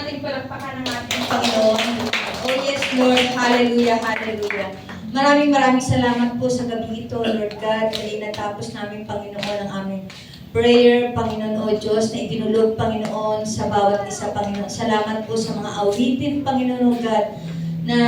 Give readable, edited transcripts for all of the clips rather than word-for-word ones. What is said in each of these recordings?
natin palakpakan ng ating Panginoon. Oh yes, Lord. Hallelujah, hallelujah. Maraming salamat po sa gabi ito, Lord God. Dahil natapos namin, Panginoon, ang aming prayer, Panginoon o Diyos, na itinulog, Panginoon, sa bawat isa, Panginoon. Salamat po sa mga awitin, Panginoon o God, na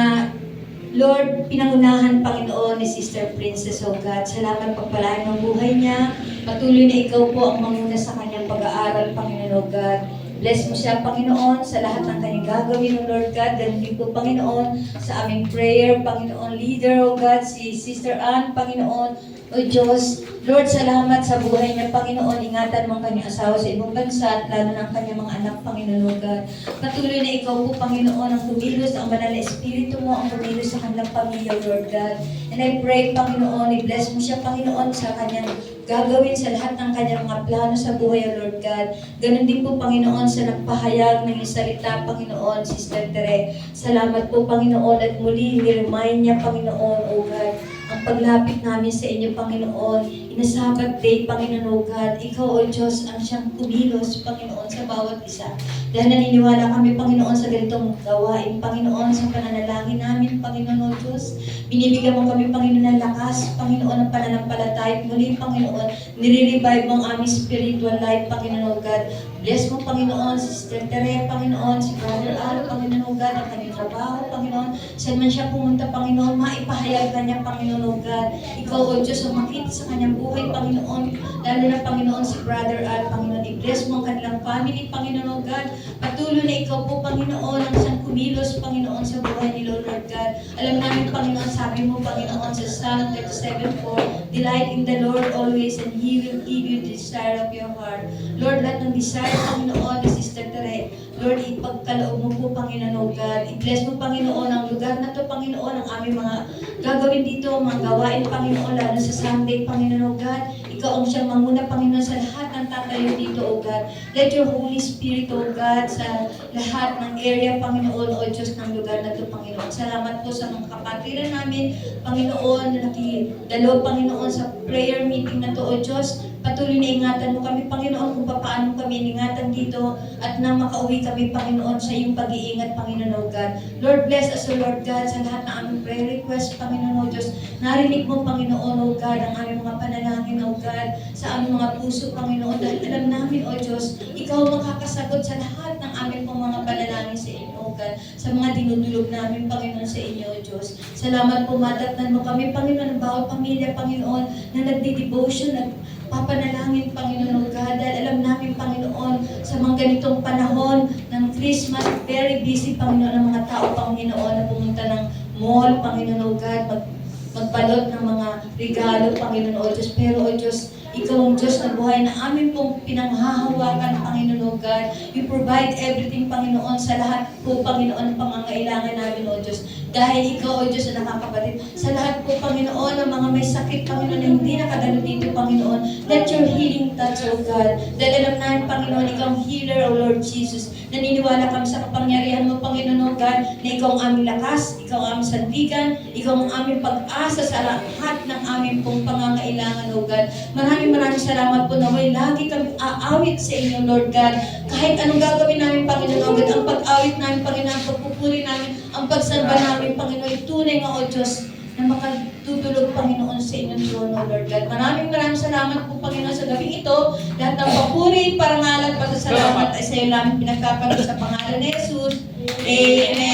Lord, pinangunahan, Panginoon, ni Sister Princess, O God. Salamat, pagpalain ng buhay niya. Patuloy na ikaw po ang manguna sa kanyang pag-aaral, Panginoon, O God. Bless mo siya, Panginoon, sa lahat ng kanyang gagawin, O Lord God. Ganun din po, Panginoon, sa aming prayer, Panginoon, leader, O God, si Sister Ann, Panginoon, O Diyos. Lord, salamat sa buhay niya, Panginoon. Ingatan mo ang kanyang asawa sa ibang bansa at lalo ng kanyang mga anak, Panginoon, O God. Patuloy na ikaw po, Panginoon, ang kumilos, ang banal na Espiritu mo, ang kumilos sa kanilang pamilya, Lord God. And I pray, Panginoon, i-bless mo siya, Panginoon, sa kanyang gagawin sa lahat ng kanyang mga plano sa buhay, O Lord God. Ganun din po, Panginoon, sa nagpahayag ng iyong salita, Panginoon, Sister Tere. Salamat po, Panginoon, at muli, ni-remind niya, Panginoon, O God, ang paglapit namin sa inyo, Panginoon. Inasabat day, Panginoon, O God. Ikaw, O Diyos, ang siyang kumilos, Panginoon, sa bawat isa. Dahil naniniwala kami, Panginoon, sa ganitong gawain, Panginoon, sa pananalangin namin, Panginoon, O Diyos. Binibigyan mo kami, Panginoon, ng lakas, Panginoon, ng pananampalataya. Muli, Panginoon, nire-revive mo ang aming spiritual life, Panginoon, O God. Bless mo, Panginoon, si Sister Tere, Panginoon, si Brother Al, Panginoon, O God, ang kanyang trabaho, Panginoon. Saan man siya pumunta, Panginoon, maipahayag ka niya, Panginoon, O God. Ikaw, O Diyos, ang makita sa kanyang buhay, Panginoon. Lalo na, Panginoon, si Brother Al, Panginoon. I-bless mo ang kanilang family, Panginoon, O God. Patuloy na ikaw po, Panginoon, ang siyang kumilos, Panginoon, sa buhay ni Lord God. Alam namin, Panginoon, sabi mo, Panginoon, sa Psalm 37:4, delight in the Lord always, and He will give you the desire of your heart. Lord, lahat ng desire, Panginoon, ni Sister Tere, Lord, ipagkaloob mo po, Panginoon, O God. I-bless mo, Panginoon, ang lugar na to, Panginoon, ang aming mga gagawin dito, mga gawain, Panginoon, lalo sa Sunday, Panginoon, O God. Ikaw ang siyang manguna, Panginoon, sa lahat ng tatayo dito, O God. Let your Holy Spirit, O God, sa lahat ng area, Panginoon, O Diyos, ng lugar na to, Panginoon. Salamat po sa mga kapatiran namin, Panginoon, na nakidalo, Panginoon, sa prayer meeting na to, O Diyos. Patuloy na ingatan mo kami, Panginoon, kung paano kami ingatan dito at nang makauwi kami, Panginoon, sa iyong pag-iingat, Panginoon, O God. Lord, bless us, O Lord God, sa lahat ng aming prayer request, Panginoon, O Diyos. Narinig mo, Panginoon, O God, ang aming mga panalangin, O God, sa aming mga puso, Panginoon, dahil alam namin, O Diyos, ikaw makakasagot sa lahat ng aming pong mga panalangin sa inyo, O God, sa mga dinudulog namin, Panginoon, sa inyo, O Diyos. Salamat po, matatnan mo kami, Panginoon, ang bawat pamilya, Panginoon, na nagdi-devotion at papanalangin, Panginoon, O God, dahil alam namin, Panginoon, sa mga ganitong panahon ng Christmas, very busy, Panginoon, ang mga tao, Panginoon, na pumunta ng mall, Panginoon, O God, magbalot ng mga regalo, Panginoon, O Diyos. Pero, O Diyos, ikaw ang Diyos na buhay na amin pong pinanghahawakan, Panginoon, O God. You provide everything, Panginoon, sa lahat po, Panginoon, ng pangangailangan namin, O Diyos. Dahil ikaw, O Diyos, na nakakapatid. Sa lahat po, Panginoon, ng mga may sakit, Panginoon, na hindi nakadalo dito, Panginoon. Let your healing touch, O God. Dahil alam namin, Panginoon, ikaw ang healer, O Lord Jesus. Naniniwala kami sa kapangyarihan mo, Panginoon, O God, na ikaw ang aming lakas, ikaw ang aming sandigan, ikaw ang aming pag-asa sa lahat ng aming pong pangangailangan, O God. Maraming salamat po na way lagi kami aawit sa inyo, Lord God. Kahit anong gagawin namin, Panginoon, O God, ang pag-awit namin, Panginoon, ang pagpupuri namin, ang pagsamba namin, Panginoon, tunay nga, O Diyos, na makatutulog, Panginoon, sa inyong trono, Lord God. Maraming salamat po, Panginoon, sa gabi ito. Lahat ng papuri, parangalan, pasasalamat ay sa iyo namin pinagkakaroon sa pangalan ni Jesus. Amen.